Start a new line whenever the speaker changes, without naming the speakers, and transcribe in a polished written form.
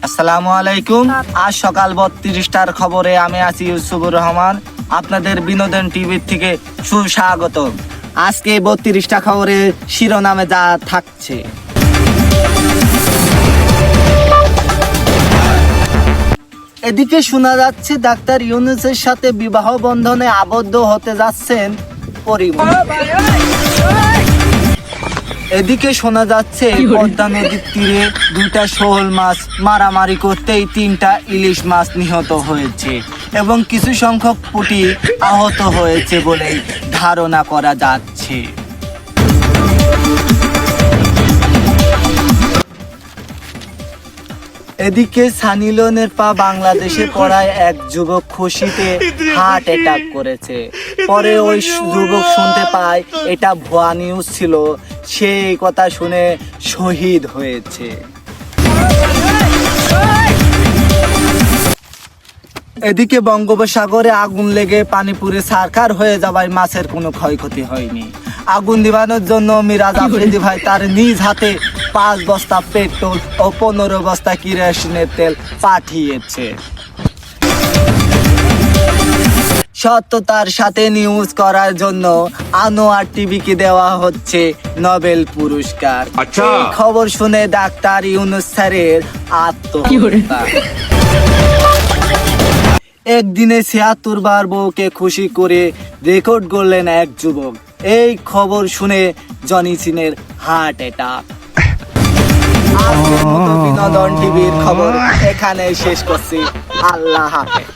আসসালামু আলাইকুম। আজ সকাল ৩২টার খবরে আমি আছি ইউসুফুর রহমান। আপনাদের বিনোদন টিভির থেকে সুস্বাগত। আজকে ৩২টা খবরে শিরোনামে যা থাকছে। এদিকে শোনা যাচ্ছে ডাক্তার ইউনূসের সাথে বিবাহ বন্ধনে আবদ্ধ হতে যাচ্ছেন পরিমণি। এদিকে শোনা যাচ্ছে পদ্মা নদীর তীরে দুইটা শোল মাছ মারামারি করতেই ৩টা ইলিশ মাছ নিহত হয়েছে এবং কিছু সংখ্যক পুঁটি আহত হয়েছে বলেই ধারণা করা যাচ্ছে। এদিকে সানি লিওনের পা বাংলাদেশে পড়ায় এক যুবক খুশিতে হার্ট অ্যাটাক করেছে। পরে ওই যুবক শুনতে পায় এটা ভুয়া নিউজ ছিল, সেই কথা শুনে শহীদ হয়েছে। এদিকে বঙ্গোপসাগরে আগুন লেগে পানি পুড়ে ছারখার হয়ে যাওয়ায় মাছের কোনো ক্ষয়ক্ষতি হয়নি। আগুন নিভানোর জন্য মিরাজ আফ্রিদি ভাই তার নিজ হাতে ৫ বস্তা পেট্রোল ও ১৫ বস্তা কেরোসিনের তেল পাঠিয়েছে। সত্যতার সাথে নিউজ করার জন্য আনোয়ার টিভিকে দেওয়া হচ্ছে নোবেল পুরস্কার। এই খবর শুনে ডাক্তার ইউনূস স্যারের আত্মহত্যা। একদিনে ৭৬ বার বউকে খুশি করে রেকর্ড করলেন এক যুবক। এই খবর শুনে জনি সিনের হার্ট অ্যাটাক। আজকের মতো বিনোদন টিভির খবর এখানে শেষ করছি। আল্লাহ হাফেজ।